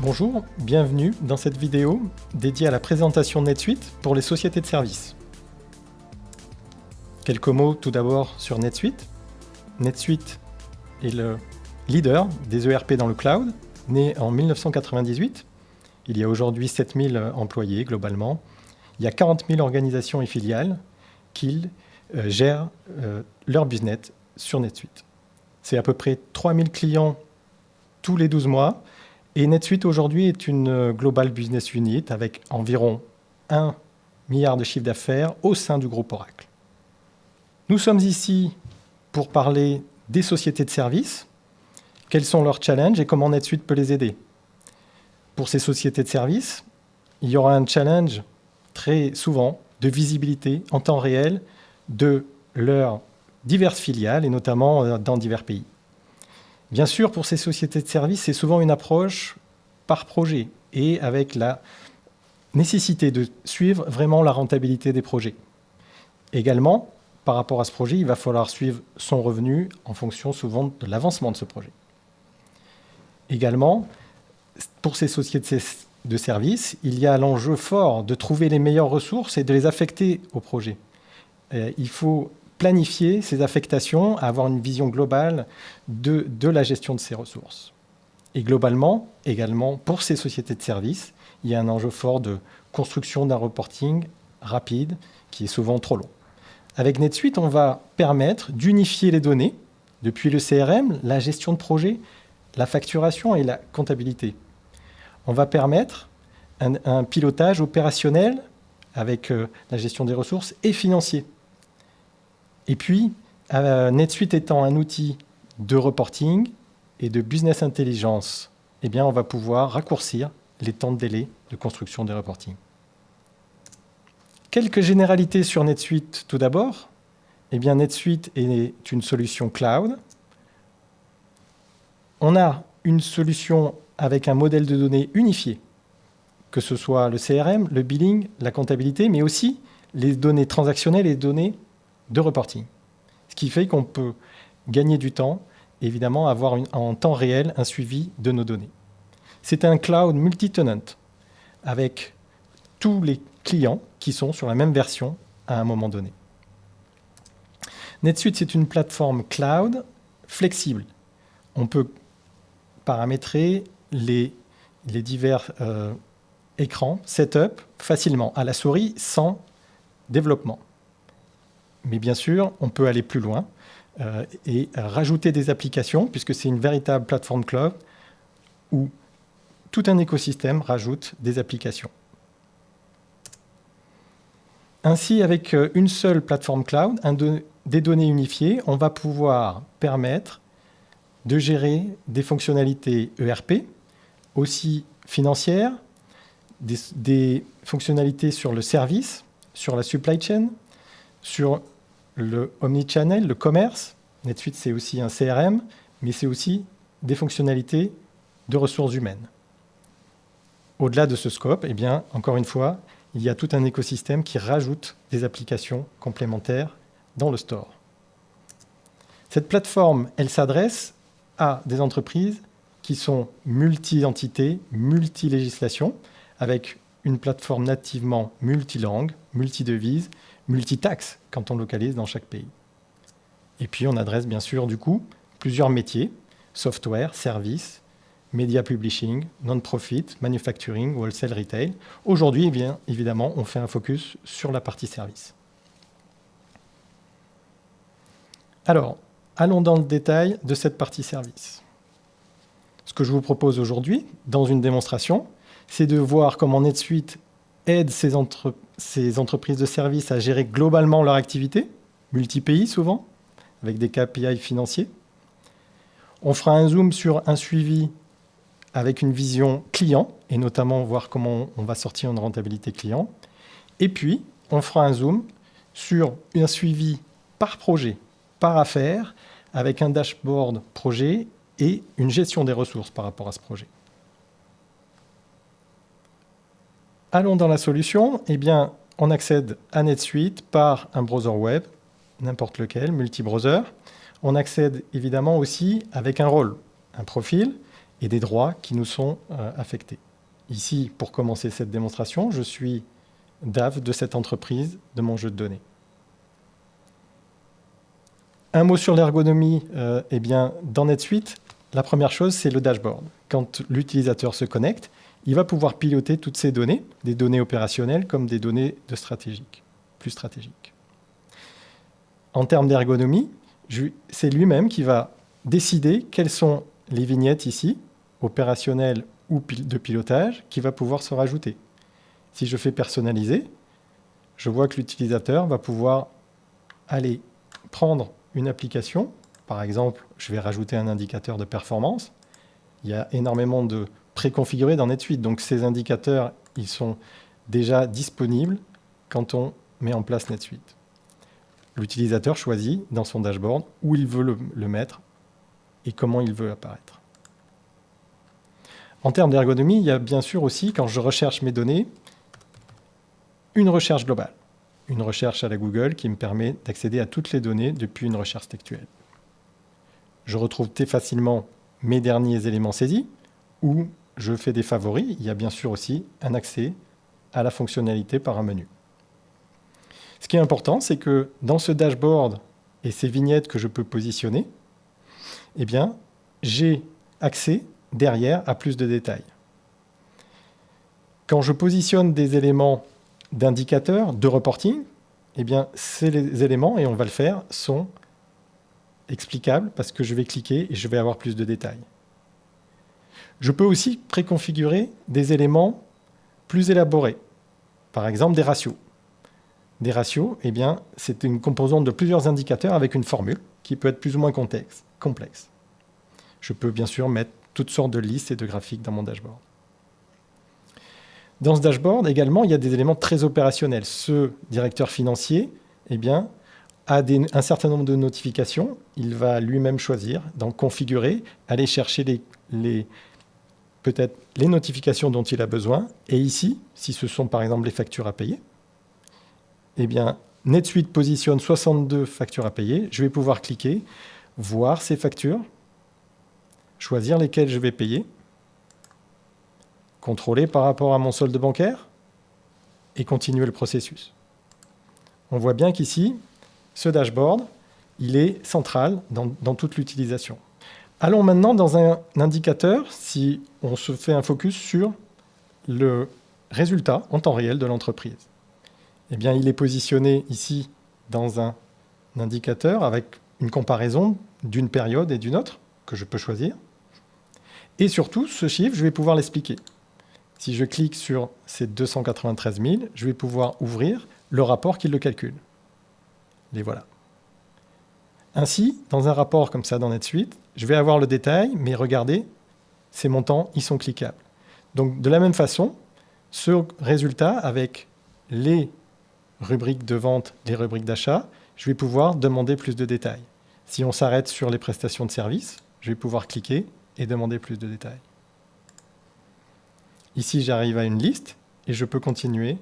Bonjour, bienvenue dans cette vidéo dédiée à la présentation de NetSuite pour les sociétés de services. Quelques mots tout d'abord sur NetSuite. NetSuite est le leader des ERP dans le cloud, né en 1998. Il y a aujourd'hui 7000 employés globalement. Il y a 40 000 organisations et filiales qui gèrent leur business sur NetSuite. C'est à peu près 3000 clients tous les 12 mois. Et NetSuite aujourd'hui est une Global Business Unit avec environ 1 milliard de chiffre d'affaires au sein du groupe Oracle. Nous sommes ici pour parler des sociétés de services, quels sont leurs challenges et comment NetSuite peut les aider. Pour ces sociétés de services, il y aura un challenge très souvent de visibilité en temps réel de leurs diverses filiales et notamment dans divers pays. Bien sûr, pour ces sociétés de services, c'est souvent une approche par projet et avec la nécessité de suivre vraiment la rentabilité des projets. Également, par rapport à ce projet, il va falloir suivre son revenu en fonction souvent de l'avancement de ce projet. Également, pour ces sociétés de services, il y a l'enjeu fort de trouver les meilleures ressources et de les affecter au projet. Il faut planifier ces affectations, avoir une vision globale de la gestion de ces ressources. Et globalement, également, pour ces sociétés de services, il y a un enjeu fort de construction d'un reporting rapide qui est souvent trop long. Avec NetSuite, on va permettre d'unifier les données depuis le CRM, la gestion de projet, la facturation et la comptabilité. On va permettre un pilotage opérationnel avec la gestion des ressources et financier. Et puis, NetSuite étant un outil de reporting et de business intelligence, eh bien, on va pouvoir raccourcir les temps de délai de construction des reportings. Quelques généralités sur NetSuite tout d'abord. Eh bien, NetSuite est une solution cloud. On a une solution avec un modèle de données unifié, que ce soit le CRM, le billing, la comptabilité, mais aussi les données transactionnelles et les données de reporting. Ce qui fait qu'on peut gagner du temps et évidemment avoir en temps réel un suivi de nos données. C'est un cloud multi-tenant avec tous les clients qui sont sur la même version à un moment donné. NetSuite, c'est une plateforme cloud flexible. On peut paramétrer les divers écrans, setup, facilement, à la souris, sans développement. Mais bien sûr, on peut aller plus loin et rajouter des applications, puisque c'est une véritable plateforme cloud où tout un écosystème rajoute des applications. Ainsi, avec une seule plateforme cloud, des données unifiées, on va pouvoir permettre de gérer des fonctionnalités ERP, aussi financières, des fonctionnalités sur le service, sur la supply chain, sur le omnichannel, le commerce. NetSuite, c'est aussi un CRM, mais c'est aussi des fonctionnalités de ressources humaines. Au-delà de ce scope, eh bien, encore une fois, il y a tout un écosystème qui rajoute des applications complémentaires dans le store. Cette plateforme, elle s'adresse à des entreprises qui sont multi-entités, multi-législations, avec une plateforme nativement multilangue, multi-devises, multi-taxes quand on localise dans chaque pays. Et puis on adresse bien sûr du coup plusieurs métiers, software, services, media publishing, non-profit, manufacturing, wholesale, retail. Aujourd'hui, eh bien, évidemment, on fait un focus sur la partie service. Alors, allons dans le détail de cette partie service. Ce que je vous propose aujourd'hui, dans une démonstration, c'est de voir comment NetSuite aide ces entreprises de services à gérer globalement leur activité, multi-pays souvent, avec des KPI financiers. On fera un zoom sur un suivi avec une vision client, et notamment voir comment on va sortir une rentabilité client. Et puis, on fera un zoom sur un suivi par projet, par affaire, avec un dashboard projet et une gestion des ressources par rapport à ce projet. Allons dans la solution. Eh bien, on accède à NetSuite par un browser web, n'importe lequel, multi-browser. On accède évidemment aussi avec un rôle, un profil et des droits qui nous sont affectés. Ici, pour commencer cette démonstration, je suis DAF de cette entreprise de mon jeu de données. Un mot sur l'ergonomie, eh bien, dans NetSuite, la première chose, c'est le dashboard. Quand l'utilisateur se connecte, il va pouvoir piloter toutes ces données, des données opérationnelles comme des données plus stratégiques. En termes d'ergonomie, c'est lui-même qui va décider quelles sont les vignettes ici, opérationnelles ou de pilotage, qui va pouvoir se rajouter. Si je fais personnaliser, je vois que l'utilisateur va pouvoir aller prendre une application. Par exemple, je vais rajouter un indicateur de performance. Il y a énormément de préconfigurés dans NetSuite, donc ces indicateurs, ils sont déjà disponibles quand on met en place NetSuite. L'utilisateur choisit dans son dashboard où il veut le mettre et comment il veut apparaître. En termes d'ergonomie, il y a bien sûr aussi, quand je recherche mes données, une recherche globale. Une recherche à la Google qui me permet d'accéder à toutes les données depuis une recherche textuelle. Je retrouve très facilement mes derniers éléments saisis ou je fais des favoris. Il y a bien sûr aussi un accès à la fonctionnalité par un menu. Ce qui est important, c'est que dans ce dashboard et ces vignettes que je peux positionner, eh bien, j'ai accès derrière à plus de détails. Quand je positionne des éléments d'indicateurs, de reporting, eh bien, ces éléments, et on va le faire, sont explicables parce que je vais cliquer et je vais avoir plus de détails. Je peux aussi préconfigurer des éléments plus élaborés, par exemple des ratios. Des ratios, eh bien, c'est une composante de plusieurs indicateurs avec une formule qui peut être plus ou moins complexe. Je peux bien sûr mettre toutes sortes de listes et de graphiques dans mon dashboard. Dans ce dashboard, également, il y a des éléments très opérationnels. Ce directeur financier, eh bien, a un certain nombre de notifications. Il va lui-même choisir, d'en configurer, aller chercher peut-être les notifications dont il a besoin. Et ici, si ce sont par exemple les factures à payer, eh bien, NetSuite positionne 62 factures à payer. Je vais pouvoir cliquer, voir ces factures, choisir lesquelles je vais payer, contrôler par rapport à mon solde bancaire et continuer le processus. On voit bien qu'ici, ce dashboard, il est central dans toute l'utilisation. Allons maintenant dans un indicateur, si on se fait un focus sur le résultat en temps réel de l'entreprise. Eh bien, il est positionné ici dans un indicateur avec une comparaison d'une période et d'une autre que je peux choisir. Et surtout, ce chiffre, je vais pouvoir l'expliquer. Si je clique sur ces 293 000, je vais pouvoir ouvrir le rapport qui le calcule. Les voilà. Ainsi, dans un rapport comme ça dans NetSuite, je vais avoir le détail, mais regardez, ces montants, ils sont cliquables. Donc, de la même façon, ce résultat avec les rubriques de vente, les rubriques d'achat, je vais pouvoir demander plus de détails. Si on s'arrête sur les prestations de services, je vais pouvoir cliquer et demander plus de détails. Ici, j'arrive à une liste et je peux continuer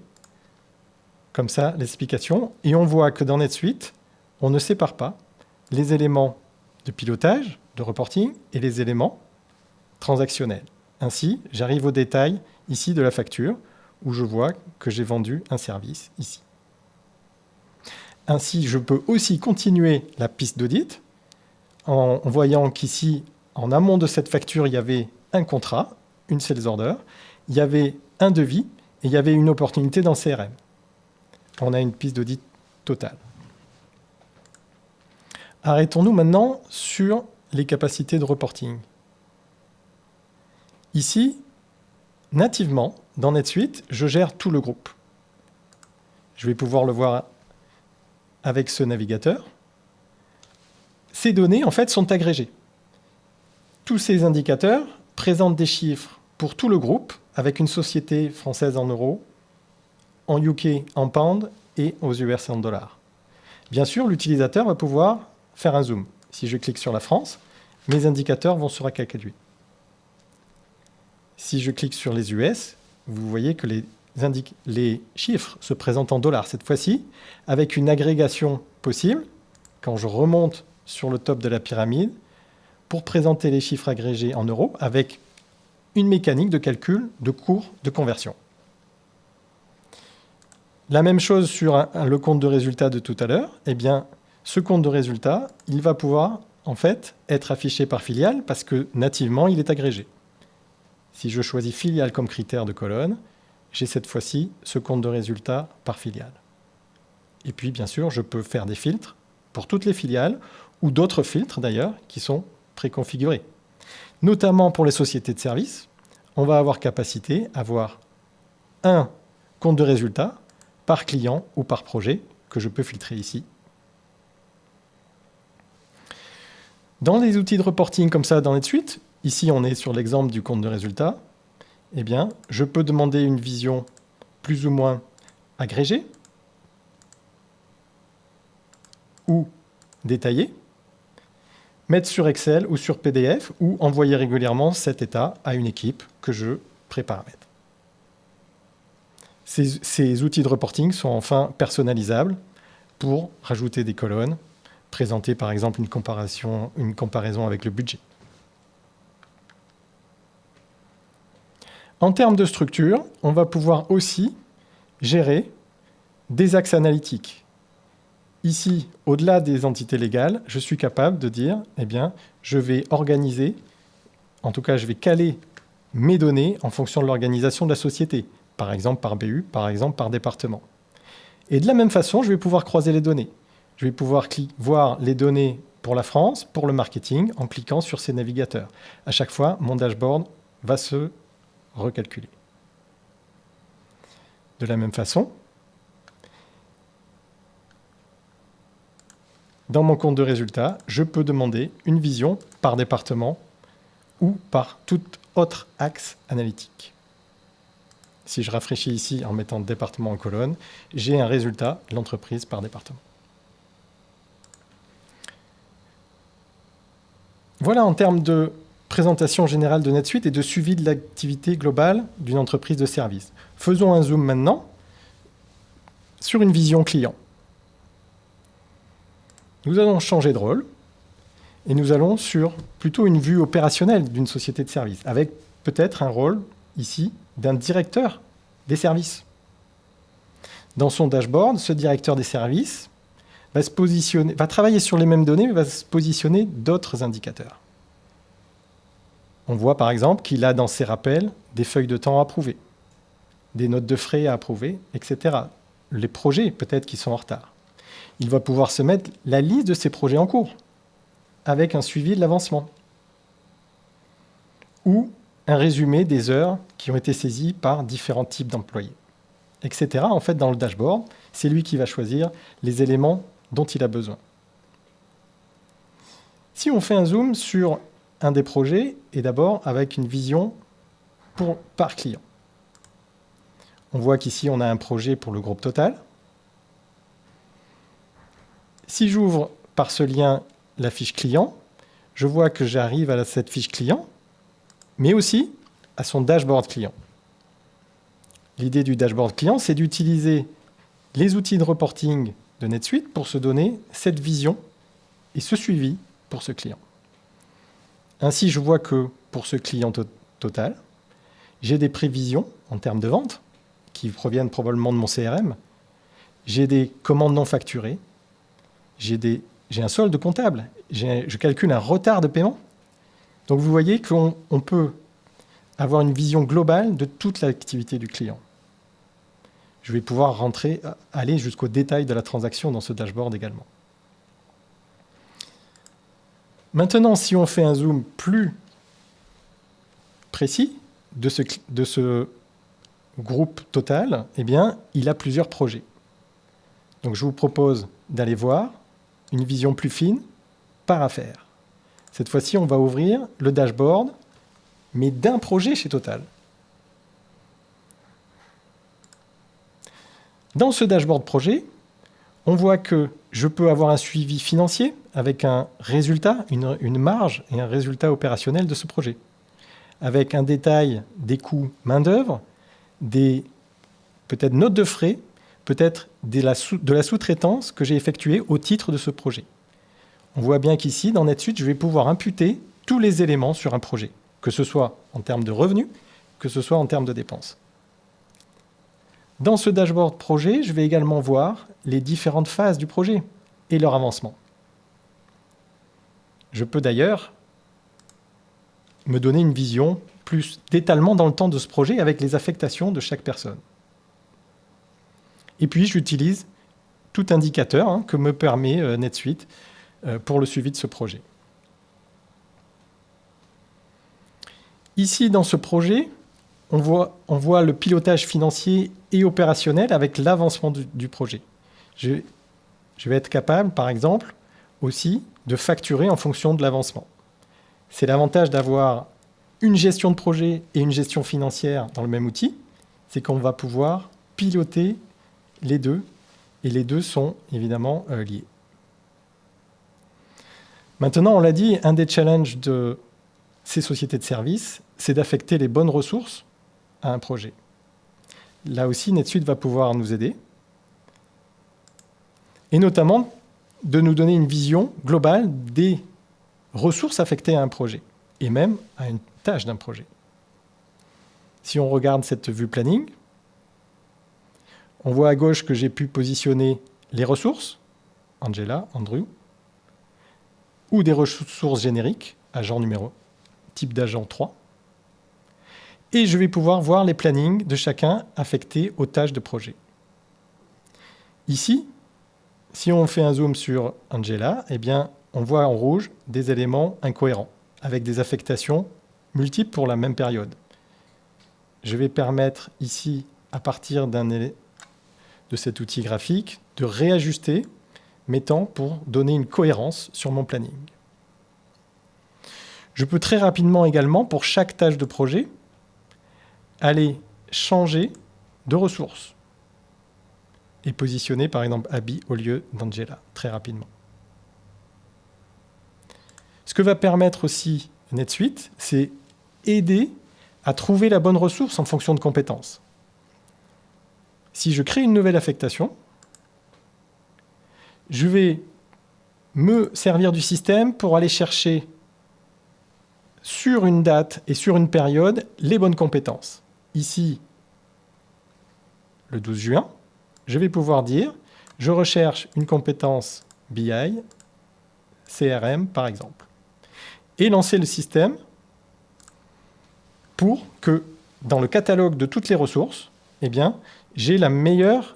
comme ça l'explication. Et on voit que dans NetSuite, on ne sépare pas les éléments de pilotage, de reporting et les éléments transactionnels. Ainsi, j'arrive au détail ici de la facture où je vois que j'ai vendu un service ici. Ainsi, je peux aussi continuer la piste d'audit en voyant qu'ici, en amont de cette facture, il y avait un contrat, une sales order, il y avait un devis et il y avait une opportunité dans CRM. On a une piste d'audit totale. Arrêtons-nous maintenant sur les capacités de reporting. Ici, nativement, dans NetSuite, je gère tout le groupe. Je vais pouvoir le voir avec ce navigateur. Ces données, en fait, sont agrégées. Tous ces indicateurs présentent des chiffres pour tout le groupe, avec une société française en euros, en UK en pound et aux US en dollars. Bien sûr, l'utilisateur va pouvoir faire un zoom. Si je clique sur la France, mes indicateurs vont se recalculer. Si je clique sur les US, vous voyez que les chiffres se présentent en dollars cette fois-ci, avec une agrégation possible, quand je remonte sur le top de la pyramide, pour présenter les chiffres agrégés en euros, avec une mécanique de calcul de cours de conversion. La même chose sur le compte de résultat de tout à l'heure. Eh bien, ce compte de résultat, il va pouvoir en fait être affiché par filiale parce que nativement, il est agrégé. Si je choisis filiale comme critère de colonne, j'ai cette fois-ci ce compte de résultat par filiale. Et puis, bien sûr, je peux faire des filtres pour toutes les filiales ou d'autres filtres d'ailleurs qui sont préconfigurés. Notamment pour les sociétés de services, on va avoir capacité à avoir un compte de résultat par client ou par projet que je peux filtrer ici. Dans les outils de reporting comme ça dans NetSuite, ici on est sur l'exemple du compte de résultat, eh bien, je peux demander une vision plus ou moins agrégée ou détaillée, mettre sur Excel ou sur PDF ou envoyer régulièrement cet état à une équipe que je préparamètre. Ces outils de reporting sont enfin personnalisables pour rajouter des colonnes, présenter par exemple une comparaison avec le budget. En termes de structure, on va pouvoir aussi gérer des axes analytiques. Ici, au-delà des entités légales, je suis capable de dire, eh bien, je vais organiser, en tout cas, je vais caler mes données en fonction de l'organisation de la société, par exemple par BU, par exemple par département. Et de la même façon, je vais pouvoir croiser les données. Je vais pouvoir voir les données pour la France, pour le marketing, en cliquant sur ces navigateurs. À chaque fois, mon dashboard va se recalculer. De la même façon, dans mon compte de résultats, je peux demander une vision par département ou par tout autre axe analytique. Si je rafraîchis ici en mettant département en colonne, j'ai un résultat de l'entreprise par département. Voilà en termes de présentation générale de NetSuite et de suivi de l'activité globale d'une entreprise de service. Faisons un zoom maintenant sur une vision client. Nous allons changer de rôle et nous allons sur plutôt une vue opérationnelle d'une société de service, avec peut-être un rôle ici d'un directeur des services. Dans son dashboard, ce directeur des services va travailler sur les mêmes données, mais va se positionner d'autres indicateurs. On voit par exemple qu'il a dans ses rappels des feuilles de temps à approuver, des notes de frais à approuver, etc. Les projets peut-être qui sont en retard. Il va pouvoir se mettre la liste de ses projets en cours, avec un suivi de l'avancement. Ou un résumé des heures qui ont été saisies par différents types d'employés, etc. En fait, dans le dashboard, c'est lui qui va choisir les éléments dont il a besoin. Si on fait un zoom sur un des projets, et d'abord avec une vision par client. On voit qu'ici, on a un projet pour le groupe Total. Si j'ouvre par ce lien la fiche client, je vois que j'arrive à cette fiche client, mais aussi à son dashboard client. L'idée du dashboard client, c'est d'utiliser les outils de reporting de NetSuite pour se donner cette vision et ce suivi pour ce client. Ainsi, je vois que pour ce client total, j'ai des prévisions en termes de vente qui proviennent probablement de mon CRM. J'ai des commandes non facturées. J'ai un solde comptable. Je calcule un retard de paiement. Donc, vous voyez qu'on peut avoir une vision globale de toute l'activité du client. Je vais pouvoir aller jusqu'au détail de la transaction dans ce dashboard également. Maintenant, si on fait un zoom plus précis de ce groupe total, eh bien, il a plusieurs projets. Donc, je vous propose d'aller voir une vision plus fine par affaire. Cette fois-ci, on va ouvrir le dashboard, mais d'un projet chez Total. Dans ce dashboard projet, on voit que je peux avoir un suivi financier avec un résultat, une marge et un résultat opérationnel de ce projet, avec un détail des coûts main-d'œuvre, peut-être notes de frais, peut-être de la sous-traitance que j'ai effectuée au titre de ce projet. On voit bien qu'ici, dans NetSuite, je vais pouvoir imputer tous les éléments sur un projet. que ce soit en termes de revenus, que ce soit en termes de dépenses. Dans ce dashboard projet, je vais également voir les différentes phases du projet et leur avancement. Je peux d'ailleurs me donner une vision plus d'étalement dans le temps de ce projet avec les affectations de chaque personne. Et puis, j'utilise tout indicateur que me permet NetSuite pour le suivi de ce projet. Ici, dans ce projet, on voit le pilotage financier et opérationnel avec l'avancement du projet. Je vais être capable, par exemple, aussi de facturer en fonction de l'avancement. C'est l'avantage d'avoir une gestion de projet et une gestion financière dans le même outil, c'est qu'on va pouvoir piloter les deux, et les deux sont évidemment liés. Maintenant, on l'a dit, un des challenges de ces sociétés de services, c'est d'affecter les bonnes ressources à un projet. Là aussi, NetSuite va pouvoir nous aider, et notamment de nous donner une vision globale des ressources affectées à un projet, et même à une tâche d'un projet. Si on regarde cette vue planning, on voit à gauche que j'ai pu positionner les ressources, Angela, Andrew, ou des ressources génériques, agent numéro, type d'agent 3. Et je vais pouvoir voir les plannings de chacun affectés aux tâches de projet. Ici, si on fait un zoom sur Angela, eh bien, on voit en rouge des éléments incohérents, avec des affectations multiples pour la même période. Je vais permettre ici, à partir de cet outil graphique, de réajuster mes temps pour donner une cohérence sur mon planning. Je peux très rapidement également, pour chaque tâche de projet, aller changer de ressources et positionner par exemple Abby au lieu d'Angela très rapidement. Ce que va permettre aussi NetSuite, c'est aider à trouver la bonne ressource en fonction de compétences. Si je crée une nouvelle affectation, je vais me servir du système pour aller chercher sur une date et sur une période les bonnes compétences. Ici, le 12 juin, je vais pouvoir dire je recherche une compétence BI, CRM par exemple, et lancer le système pour que dans le catalogue de toutes les ressources, eh bien, j'ai le meilleur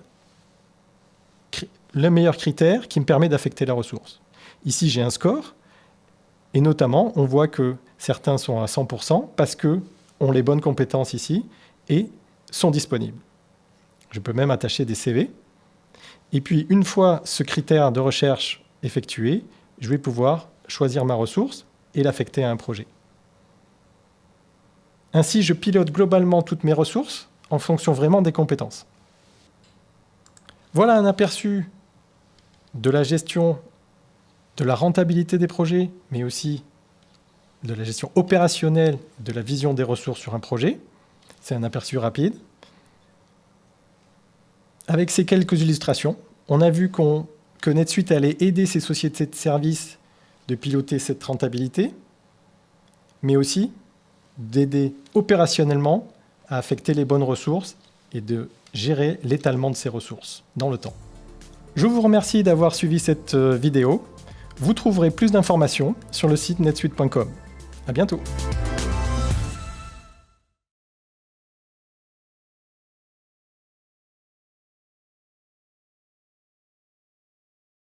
critère qui me permet d'affecter la ressource. Ici, j'ai un score, et notamment, on voit que certains sont à 100% parce qu'ils ont les bonnes compétences ici et sont disponibles. Je peux même attacher des CV. Et puis, une fois ce critère de recherche effectué, je vais pouvoir choisir ma ressource et l'affecter à un projet. Ainsi, je pilote globalement toutes mes ressources en fonction vraiment des compétences. Voilà un aperçu de la gestion de la rentabilité des projets, mais aussi de la gestion opérationnelle de la vision des ressources sur un projet. C'est un aperçu rapide. Avec ces quelques illustrations, on a vu que NetSuite allait aider ces sociétés de services de piloter cette rentabilité, mais aussi d'aider opérationnellement à affecter les bonnes ressources et de gérer l'étalement de ces ressources dans le temps. Je vous remercie d'avoir suivi cette vidéo. Vous trouverez plus d'informations sur le site netsuite.com. À bientôt.